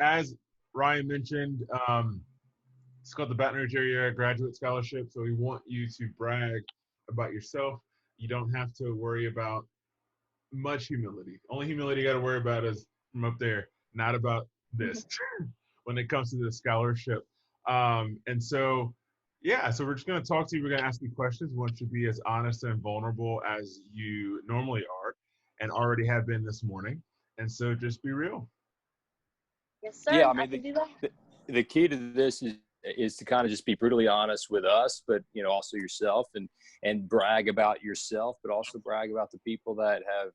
as Ryan mentioned, it's called the Baton Rouge Area Graduate Scholarship. So we want you to brag about yourself. You don't have to worry about much humility. Only humility you got to worry about is from up there, not about this when it comes to the scholarship. And so, yeah, so we're just going to talk to you. We're going to ask you questions. We want you to be as honest and vulnerable as you normally are and already have been this morning. And so just be real. Yes, sir. Yeah, I mean, can do that. the key to this is to kind of just be brutally honest with us, but also yourself, and brag about yourself, but also brag about the people that have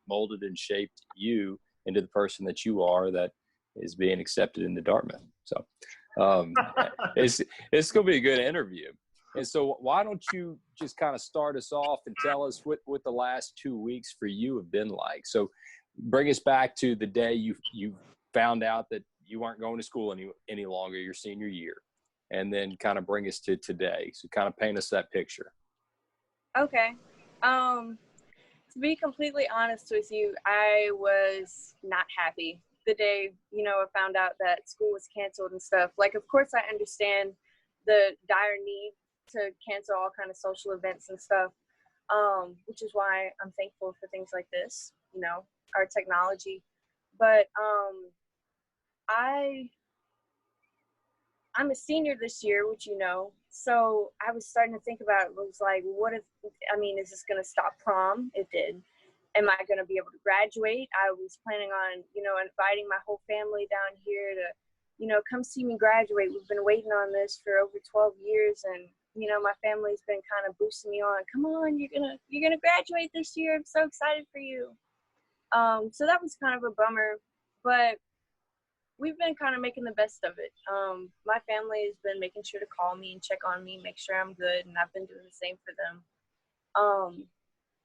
molded and shaped you into the person that you are, that is being accepted into Dartmouth. So it's going to be a good interview. And so why don't you just kind of start us off and tell us what the last 2 weeks for you have been like? So bring us back to the day you found out that you weren't going to school any longer, your senior year, and then kind of bring us to today. So kind of paint us that picture. Okay. To be completely honest with you, I was not happy the day, I found out that school was canceled and stuff. Like, of course, I understand the dire need to cancel all kind of social events and stuff, which is why I'm thankful for things like this, our technology. But I'm a senior this year, which so I was starting to think about it. Was like, what if, is this going to stop prom? It did. Am I going to be able to graduate? I was planning on, inviting my whole family down here to, come see me graduate. We've been waiting on this for over 12 years. And, my family's been kind of boosting me on, come on, you're going to graduate this year. I'm so excited for you. So that was kind of a bummer, but we've been kind of making the best of it. My family has been making sure to call me and check on me, make sure I'm good. And I've been doing the same for them.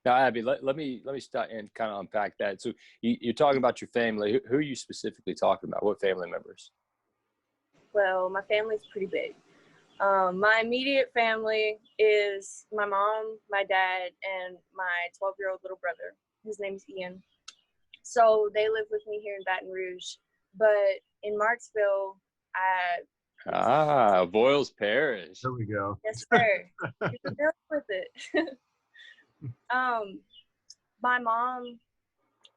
Now, Abby, let me start and kind of unpack that. So you're talking about your family. Who are you specifically talking about? What family members? Well, my family's pretty big. My immediate family is my mom, my dad, and my 12-year-old little brother. His name's Ian. So they live with me here in Baton Rouge. But in Marksville, Boyles Parish. There we go. Yes, sir. You're familiar with it. My mom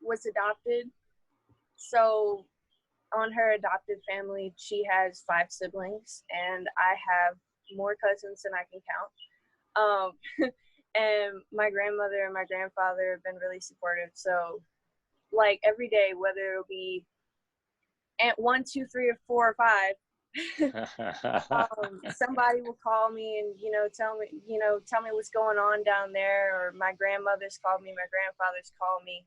was adopted, so on her adopted family, she has 5 siblings, and I have more cousins than I can count. And my grandmother and my grandfather have been really supportive. So, like, every day, whether it'll be Aunt 1, 2, 3, or 4 or 5. Somebody will call me and tell me what's going on down there, or my grandmother's called me, my grandfather's called me,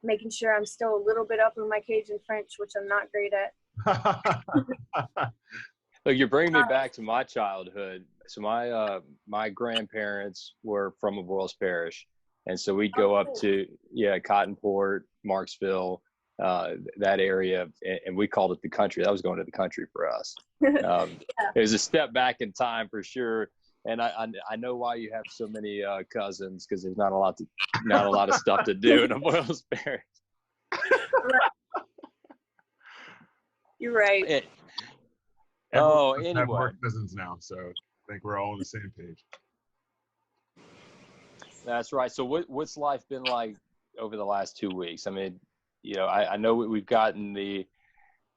making sure I'm still a little bit up in my Cajun French, which I'm not great at. Look, you're bringing me back to my childhood. So my grandparents were from Boyles Parish, and so we'd go up to Cottonport, Marksville, that area, and we called it the country. That was going to the country for us. It was a step back in time for sure. And I know why you have so many cousins, because there's not a lot of stuff to do in Boyles Parish. You're right. Anyway, anyway, have more cousins now, so I think we're all on the same page. That's right. So what's life been like over the last 2 weeks? I know we've gotten the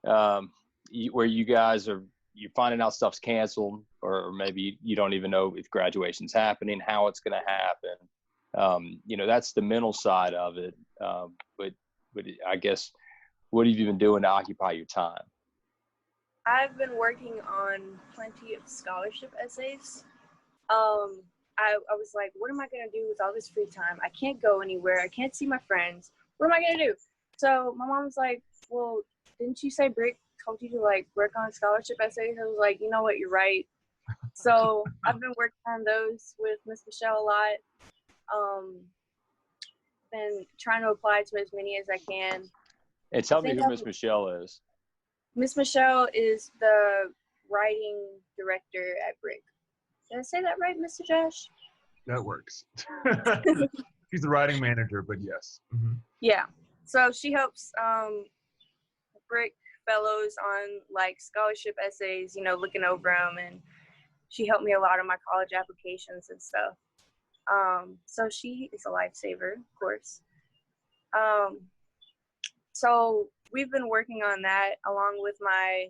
where you guys you're finding out stuff's canceled, or maybe you don't even know if graduation's happening, how it's going to happen. That's the mental side of it. But I guess, what have you been doing to occupy your time? I've been working on plenty of scholarship essays. I was like, what am I going to do with all this free time? I can't go anywhere. I can't see my friends. What am I going to do? So my mom was like, well, didn't you say Brick told you to work on scholarship essays? I was like, you know what, you're right. So I've been working on those with Miss Michelle a lot. Been trying to apply to as many as I can. And tell me who Miss Michelle is. Miss Michelle is the writing director at Brick. Did I say that right, Mr. Josh? That works. She's the writing manager, but yes. Mm-hmm. Yeah. So she helps Brick fellows on like scholarship essays, you know, looking over them, and she helped me a lot on my college applications and stuff. So she is a lifesaver, of course. So we've been working on that along with my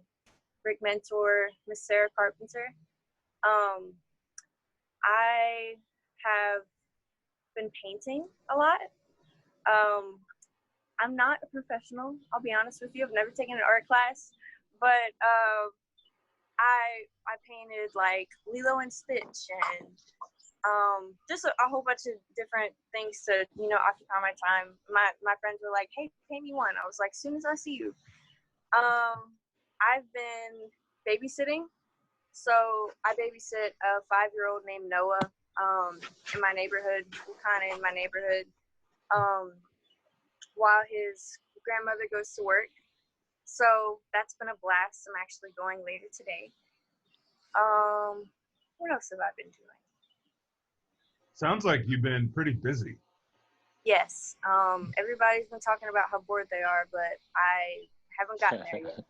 Brick mentor, Miss Sarah Carpenter. Um, I have been painting a lot. I'm not a professional, I'll be honest with you. I've never taken an art class, but I painted like Lilo and Stitch and just a whole bunch of different things to, you know, occupy my time. My friends were like, hey, paint me one. I was like, as soon as I see you. I've been babysitting. So I babysit a 5-year-old named Noah in my neighborhood, kind of in my neighborhood, while his grandmother goes to work. So that's been a blast. I'm actually going later today. What else have I been doing? Sounds like you've been pretty busy. Yes. Everybody's been talking about how bored they are, but I haven't gotten there yet.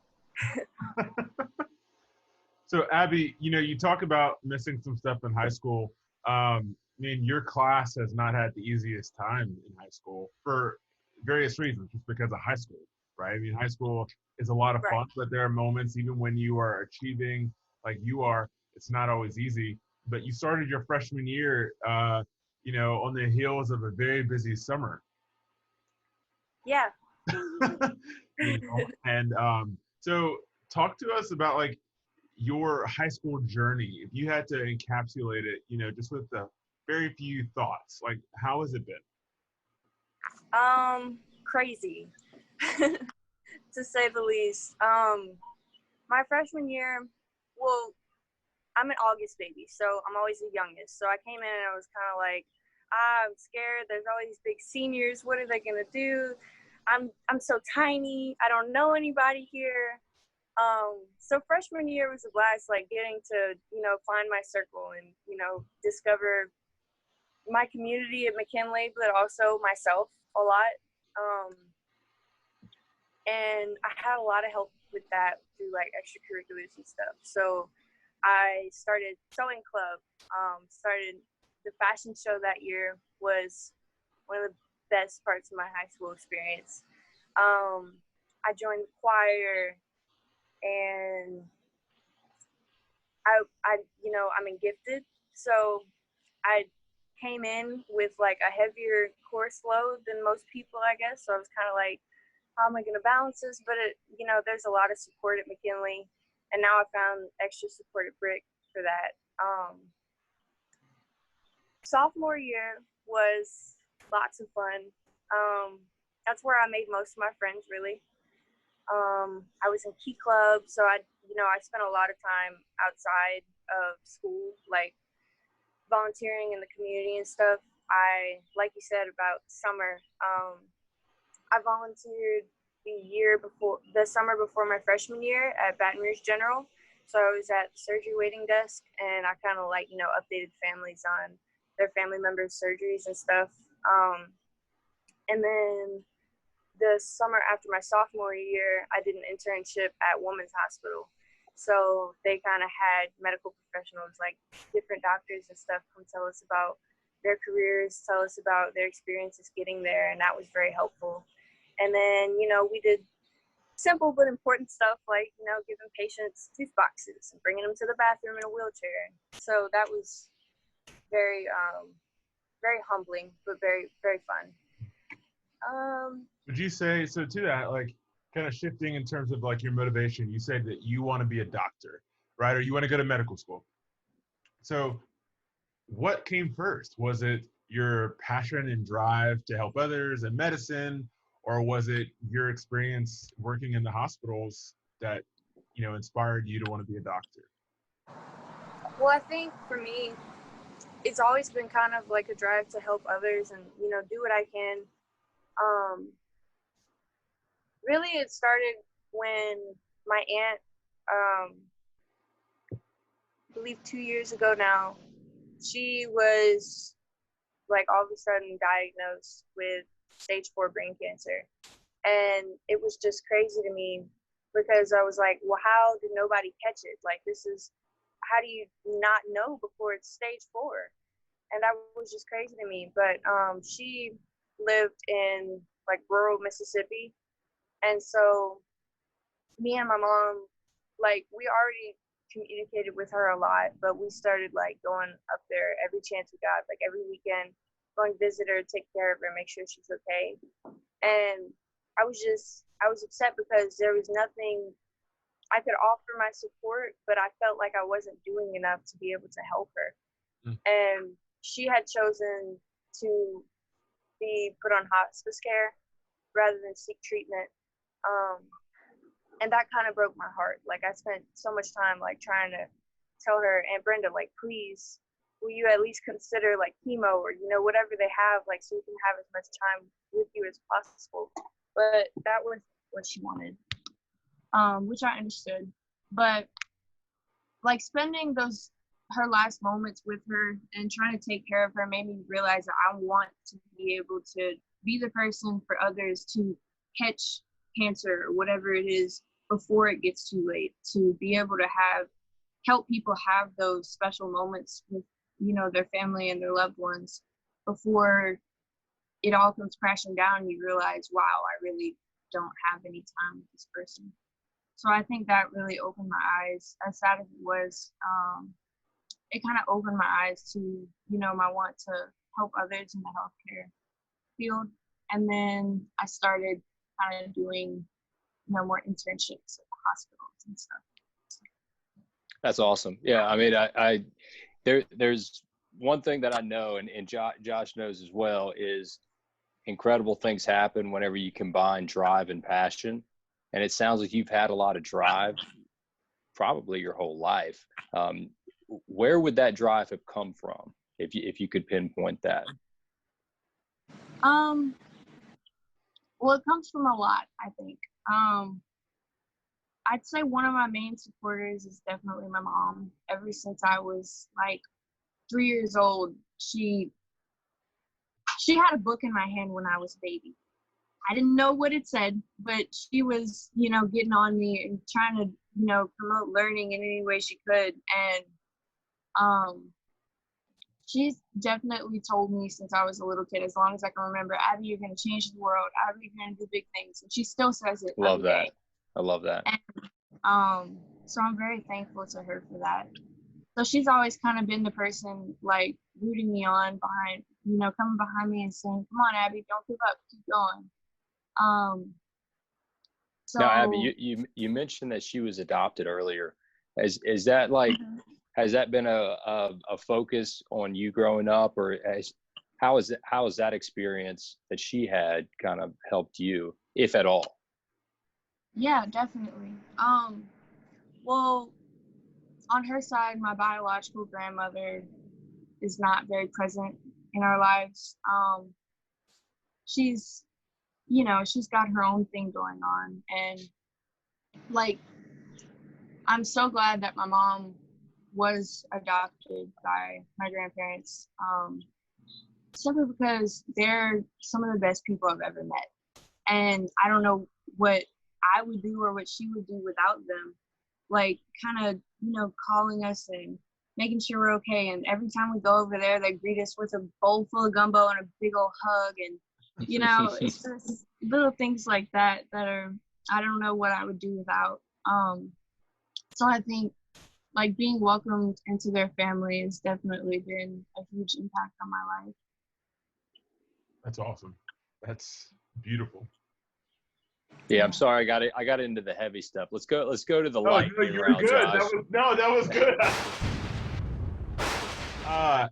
So Abby, you know, you talk about missing some stuff in high school. I mean, your class has not had the easiest time in high school for various reasons, just because of high school, right? I mean, high school is a lot of fun, but there are moments, even when you are achieving like you are, it's not always easy. But you started your freshman year, you know, on the heels of a very busy summer. Yeah. You know, and so talk to us about like your high school journey. If you had to encapsulate it, you know, just with the very few thoughts, like how has it been? Crazy, to say the least. My freshman year, well, I'm an August baby, so I'm always the youngest. So I came in and I was kind of like, I'm scared. There's all these big seniors. What are they gonna do? I'm so tiny. I don't know anybody here. So freshman year was a blast, like getting to, you know, find my circle and, you know, discover my community at McKinley, but also myself a lot. And I had a lot of help with that through like extracurriculars and stuff. So I started sewing club, started the fashion show that year was one of the best parts of my high school experience. I joined the choir, and you know, I'm in gifted, so I came in with like a heavier course load than most people, I guess. So I was kind of like, how am I going to balance this? But it, you know, there's a lot of support at McKinley, and now I found extra support at Brick for that. Sophomore year was lots of fun. That's where I made most of my friends, really. I was in Key Club, so I spent a lot of time outside of school, like volunteering in the community and stuff. Like you said about summer, I volunteered the summer before my freshman year at Baton Rouge General. So I was at the surgery waiting desk, and I kind of like, you know, updated families on their family members' surgeries and stuff. And then the summer after my sophomore year, I did an internship at Women's Hospital. So they kind of had medical professionals, like different doctors and stuff, come tell us about their careers, tell us about their experiences getting there, and that was very helpful. And then, you know, we did simple but important stuff like, you know, giving patients tooth boxes and bringing them to the bathroom in a wheelchair. So that was very, very humbling, but very, very fun. Would you say, so to that, like kind of shifting in terms of like your motivation, you said that you want to be a doctor, right? Or you want to go to medical school. So what came first? Was it your passion and drive to help others in medicine, or was it your experience working in the hospitals that, you know, inspired you to want to be a doctor? Well, I think for me, it's always been kind of like a drive to help others and, you know, do what I can. Really, it started when my aunt, I believe 2 years ago now, she was like all of a sudden diagnosed with stage 4 brain cancer. And it was just crazy to me because I was like, well, how did nobody catch it? Like, how do you not know before it's stage 4? And that was just crazy to me. But she lived in like rural Mississippi. And so me and my mom, like, we already communicated with her a lot, but we started like going up there every chance we got, like every weekend, going to visit her, take care of her, make sure she's okay. And I was upset because there was nothing I could offer my support, but I felt like I wasn't doing enough to be able to help her. And she had chosen to be put on hospice care rather than seek treatment. And that kind of broke my heart. Like, I spent so much time like trying to tell her, Aunt Brenda, like, please, will you at least consider like chemo or, whatever they have, like, so we can have as much time with you as possible. But that was what she wanted, which I understood. But like spending her last moments with her and trying to take care of her made me realize that I want to be able to be the person for others to catch cancer or whatever it is before it gets too late, to be able to help people have those special moments with, their family and their loved ones before it all comes crashing down and you realize, wow, I really don't have any time with this person. So I think that really opened my eyes. As sad as it was, it kind of opened my eyes to, my want to help others in the healthcare field. And then I started kind of doing, more internships at the hospitals and stuff. That's awesome. Yeah, I mean, there's one thing that I know, and Josh knows as well, is incredible things happen whenever you combine drive and passion. And it sounds like you've had a lot of drive probably your whole life. Where would that drive have come from, if you could pinpoint that? Well, it comes from a lot, I think. I'd say one of my main supporters is definitely my mom. Ever since I was like 3 years old, she had a book in my hand when I was a baby. I didn't know what it said, but she was, getting on me and trying to, promote learning in any way she could. And she's definitely told me since I was a little kid, as long as I can remember, Abby, you're going to change the world. Abby, you're going to do big things. And she still says it. Love that. Day. I love that. And, so I'm very thankful to her for that. So she's always kind of been the person like rooting me on behind, coming behind me and saying, come on, Abby, don't give up, keep going. So now, Abby, you mentioned that she was adopted earlier. Is that like, has that been a focus on you growing up, or how has that experience that she had kind of helped you, if at all? Yeah, definitely. Well, on her side, my biological grandmother is not very present in our lives. She's got her own thing going on, and like, I'm so glad that my mom was adopted by my grandparents, simply because they're some of the best people I've ever met. And I don't know what I would do or what she would do without them, like kind of, calling us and making sure we're okay. And every time we go over there, they greet us with a bowl full of gumbo and a big old hug. And, it's just little things like that are, I don't know what I would do without. So I think like being welcomed into their family has definitely been a huge impact on my life. That's awesome. That's beautiful. Yeah, I'm sorry, I got into the heavy stuff. Let's go to the light. No, you're good. Josh. That was good.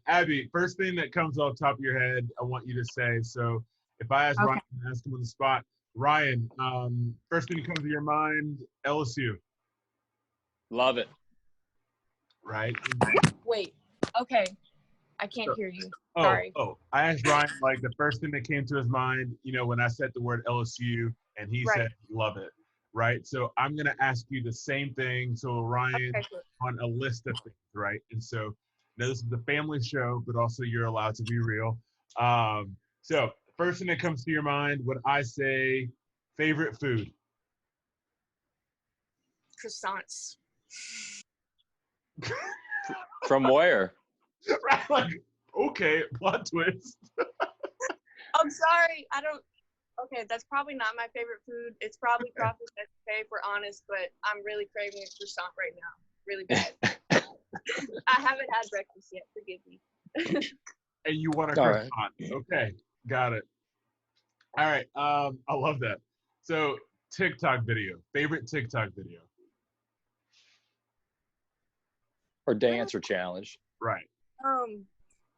Abby, first thing that comes off the top of your head, I want you to say. So if I ask Ryan, ask him on the spot. Ryan, first thing that comes to your mind, LSU. Love it. Right. Wait. Okay. I can't hear you. Sorry. I asked Ryan, like, the first thing that came to his mind, when I said the word LSU, and he said, love it. Right. So I'm going to ask you the same thing. So Ryan, on a list of things, right? And so now this is a family show, but also you're allowed to be real. So first thing that comes to your mind, when I say favorite food. Croissants. From where? Right, like, okay, plot twist. I'm sorry. Okay, that's probably not my favorite food. It's probably crawfish okay, if we're honest, but I'm really craving a croissant right now. Really bad. I haven't had breakfast yet. Forgive me. And you want a All croissant. right. Okay, got it. All right, I love that. So, TikTok video. Favorite TikTok video? Or dance or challenge. Right.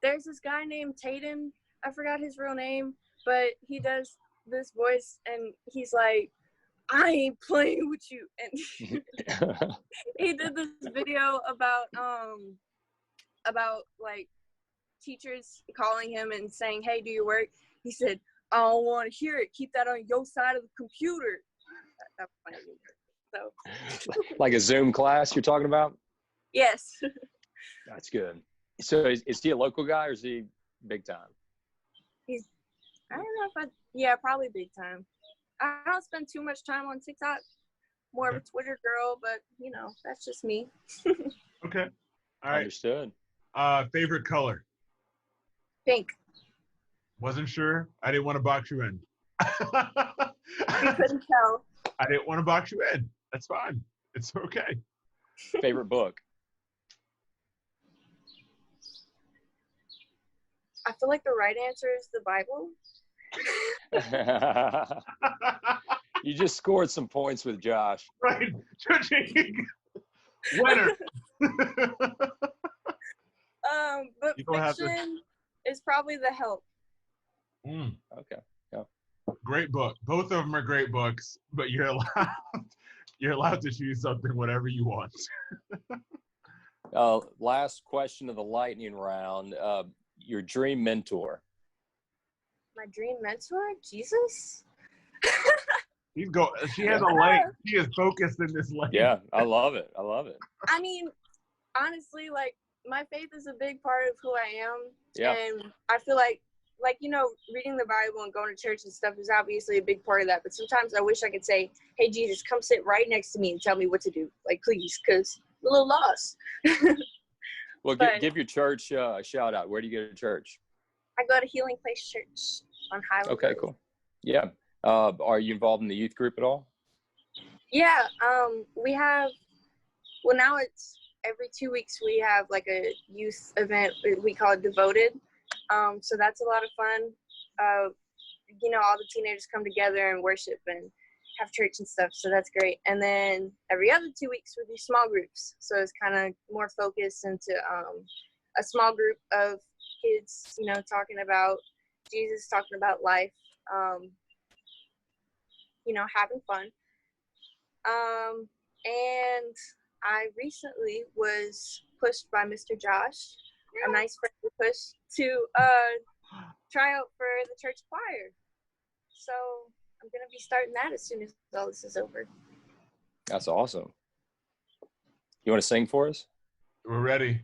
There's this guy named Tayden. I forgot his real name, but he does this voice, and he's like, I ain't playing with you. And he did this video about like teachers calling him and saying, hey, do your work. He said, I don't want to hear it. Keep that on your side of the computer. That's funny. So Like a Zoom class you're talking about? yes. That's good. So is he a local guy or is he big time? I don't know if probably big time. I don't spend too much time on TikTok. More of a Twitter girl, but that's just me. Okay. All right. Understood. Favorite color? Pink. Wasn't sure. I didn't want to box you in. You couldn't tell. I didn't want to box you in. That's fine. It's okay. Favorite book? I feel like the right answer is the Bible. You just scored some points with Josh. Right. Winner. But You don't have to- fiction is probably The Help. Okay. Yeah. Great book. Both of them are great books, but you're allowed to choose something whatever you want. Last question of the lightning round. Your dream mentor. My dream mentor? Jesus? She has a light. She is focused in this light. Yeah, I love it. I love it. I mean, honestly, like, my faith is a big part of who I am. Yeah. And I feel like, reading the Bible and going to church and stuff is obviously a big part of that. But sometimes I wish I could say, hey, Jesus, come sit right next to me and tell me what to do. Like, please, because I'm a little lost. Well, give your church a shout out. Where do you go to church? I go to Healing Place Church on Highland. Okay, cool. Yeah. Are you involved in the youth group at all? Yeah. We have, now it's every 2 weeks we have like a youth event. We call it Devoted. So that's a lot of fun. All the teenagers come together and worship and have church and stuff. So that's great. And then every other 2 weeks we do small groups. So it's kind of more focused into a small group of kids, talking about Jesus, talking about life, having fun. And I recently was pushed by Mr. Josh, a nice friend pushed to try out for the church choir. So I'm going to be starting that as soon as all this is over. That's awesome. You want to sing for us? We're ready.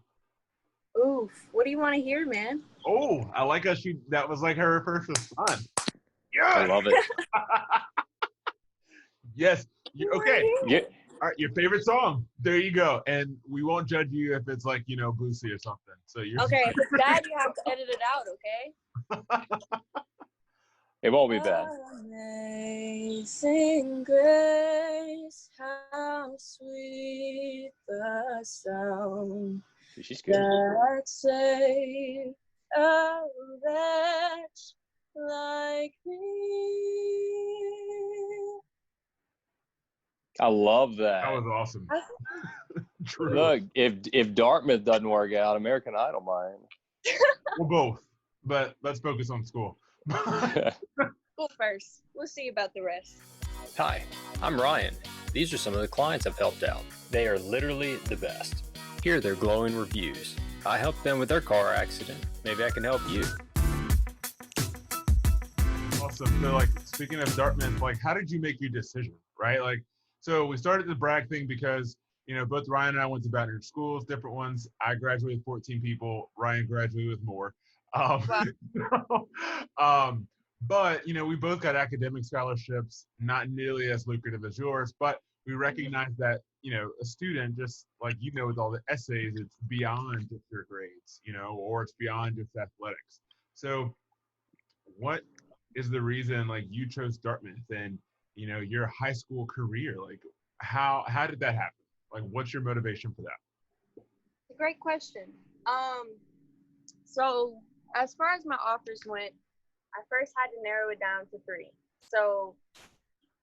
Oof. What do you want to hear, man? Oh, I like how that was like her first response. Yeah. I love it. Yes. Okay. Yeah. All right, your favorite song. There you go. And we won't judge you if it's like, Boosie or something. So you're okay. That you have to edit it out, okay? It won't be bad. Amazing grace, how sweet the sound She's good. that saved a wretch like me. I love that. That was awesome. True. Look, if Dartmouth doesn't work out, American Idol might. Well, both. But let's focus on school. School first. We'll see about the rest. Hi, I'm Ryan. These are some of the clients I've helped out. They are literally the best. Here are their glowing reviews. I helped them with their car accident. Maybe I can help you. Awesome. So, speaking of Dartmouth, how did you make your decision, right? So we started the brag thing because, both Ryan and I went to Baton Rouge schools, different ones. I graduated with 14 people. Ryan graduated with more. But, we both got academic scholarships, not nearly as lucrative as yours, but we recognize that, a student, just like, with all the essays, it's beyond just your grades, or it's beyond just athletics. So what is the reason like you chose Dartmouth and, your high school career? Like how did that happen? Like, what's your motivation for that? It's a great question. So as far as my offers went, I first had to narrow it down to 3. So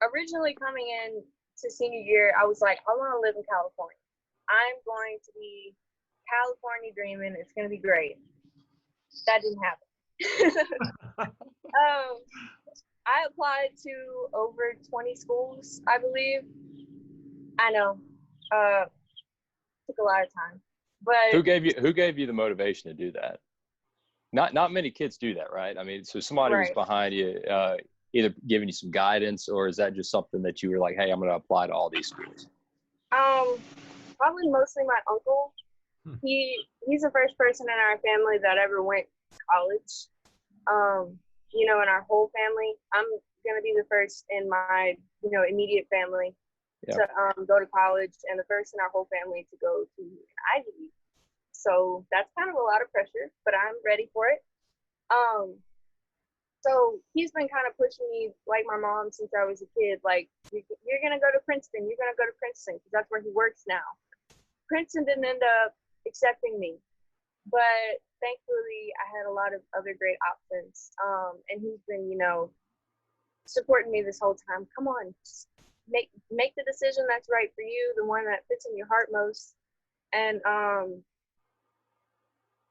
originally coming in to senior year, I was like, I want to live in California. I'm going to be California dreaming. It's going to be great. That didn't happen. I applied to over 20 schools, I believe. I know. Took a lot of time. But Who gave you the motivation to do that? Not many kids do that, right? I mean, so somebody was right. behind you, either giving you some guidance, or is that just something that you were like, hey, I'm going to apply to all these schools? Probably mostly my uncle. He's the first person in our family that ever went to college. In our whole family, I'm gonna be the first in my immediate family to go to college, and the first in our whole family to go to an Ivy League. So that's kind of a lot of pressure, but I'm ready for it. So he's been kind of pushing me, like my mom, since I was a kid. Like, you're gonna go to Princeton. You're gonna go to Princeton, because that's where he works now. Princeton didn't end up accepting me, but thankfully I had a lot of other great options. And he's been, supporting me this whole time. Come on, just make the decision that's right for you, the one that fits in your heart most. And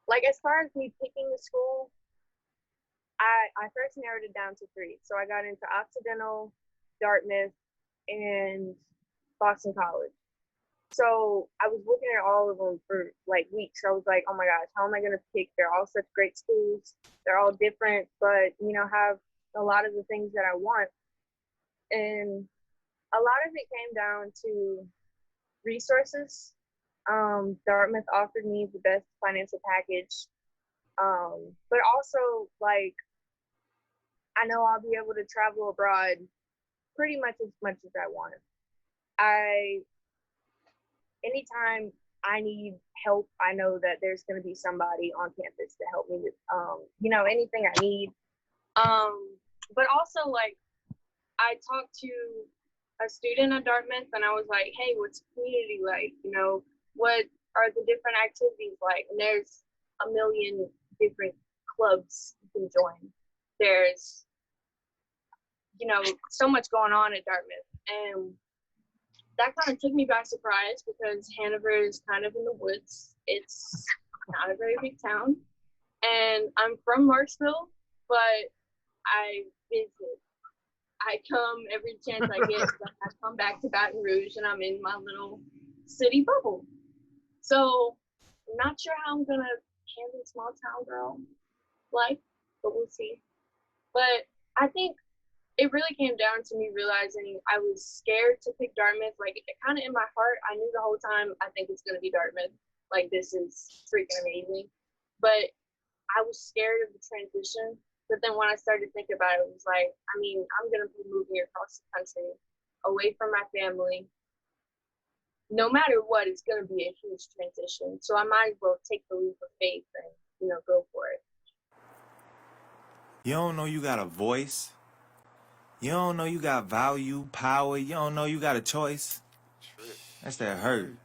like, as far as me picking the school, I first narrowed it down to 3. So I got into Occidental, Dartmouth, and Boston College. So I was looking at all of them for like weeks. I was like, oh my gosh, how am I going to pick? They're all such great schools. They're all different, but, have a lot of the things that I want. And a lot of it came down to resources. Dartmouth offered me the best financial package. But also, like, I know I'll be able to travel abroad pretty much as I want. Anytime I need help, I know that there's going to be somebody on campus to help me with, anything I need. But also, like, I talked to a student at Dartmouth, and I was like, hey, what's the community like? What are the different activities like? And there's a million different clubs you can join. There's, so much going on at Dartmouth. And that kind of took me by surprise, because Hanover is kind of in the woods. It's not a very big town. And I'm from Marksville, but I visit. I come every chance I get. I come back to Baton Rouge, and I'm in my little city bubble. So I'm not sure how I'm going to handle small town girl life, but we'll see. But I think it really came down to me realizing I was scared to pick Dartmouth. Like, kind of in my heart, I knew the whole time, I think it's going to be Dartmouth. Like, this is freaking amazing. But I was scared of the transition. But then when I started thinking about it, it was like, I mean, I'm going to be moving across the country, away from my family. No matter what, it's going to be a huge transition. So I might as well take the leap of faith and, go for it. You don't know you got a voice. You don't know you got value, power. You don't know you got a choice. That's that hurt.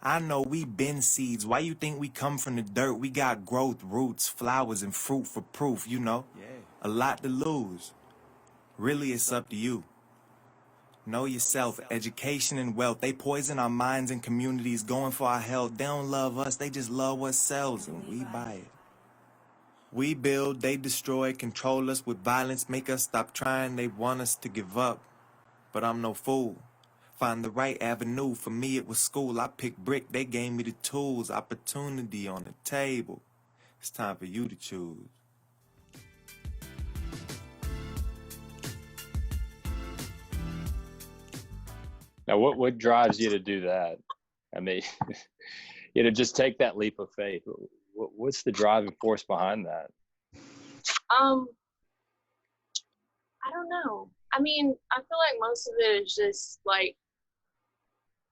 I know we been seeds. Why you think we come from the dirt? We got growth, roots, flowers, and fruit for proof, A lot to lose. Really, it's up to you. Know yourself, education and wealth. They poison our minds and communities, going for our health. They don't love us, they just love what sells, and we buy it. We build, they destroy, control us with violence, make us stop trying. They want us to give up, but I'm no fool. Find the right avenue. For me, it was school. I picked brick, they gave me the tools. Opportunity on the table. It's time for you to choose. Now, what drives you to do that? I mean, just take that leap of faith. What's the driving force behind that? I don't know. I mean, I feel like most of it is just like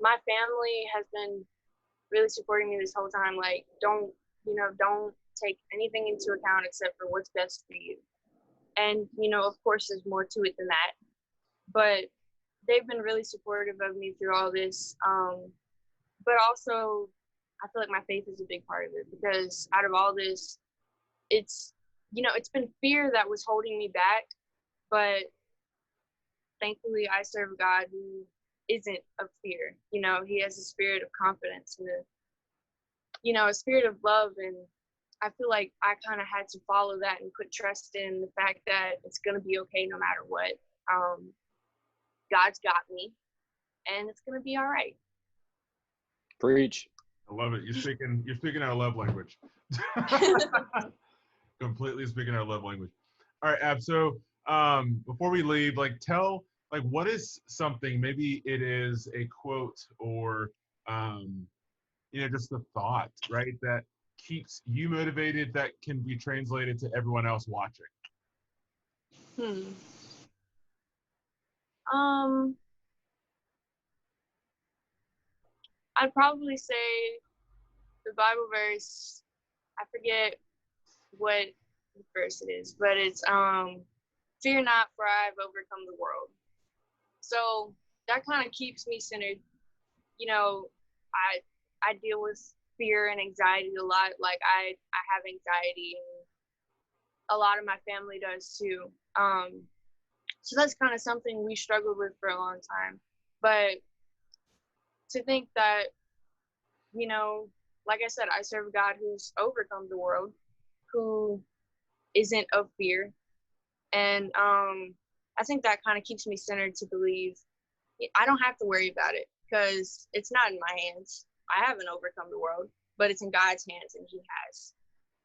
my family has been really supporting me this whole time. Like, don't take anything into account except for what's best for you. And, of course, there's more to it than that. But they've been really supportive of me through all this. But also, I feel like my faith is a big part of it, because out of all this, it's been fear that was holding me back. But thankfully, I serve a God who isn't of fear. He has a spirit of confidence and a spirit of love. And I feel like I kind of had to follow that and put trust in the fact that it's going to be okay no matter what. God's got me, and it's going to be all right. Preach. I love it. You're speaking our love language. Completely speaking our love language. All right, Ab. So before we leave, tell what is something, maybe it is a quote or just the thought, right, that keeps you motivated, that can be translated to everyone else watching. I'd probably say the Bible verse. I forget what verse it is, but it's fear not, for I have overcome the world. So that kind of keeps me centered. I deal with fear and anxiety a lot. Like I have anxiety, and a lot of my family does too. So that's kind of something we struggled with for a long time. But to think that, like I said, I serve a God who's overcome the world, who isn't of fear. And I think that kind of keeps me centered to believe I don't have to worry about it, because it's not in my hands. I haven't overcome the world, but it's in God's hands, and he has.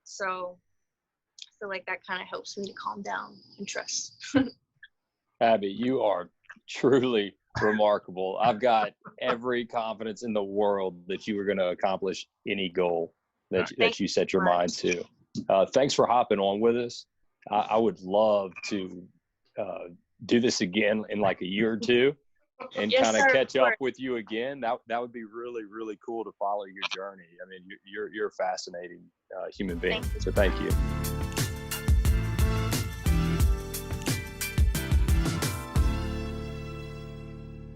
So I feel like that kind of helps me to calm down and trust. Abby, you are truly remarkable. I've got every confidence in the world that you are going to accomplish any goal that you set your mind to. Thanks for hopping on with us. I would love to do this again in like a year or two and Yes, kind of sir, catch up with you again. That would be really, really cool to follow your journey. I mean, you're a fascinating human being. So thank you.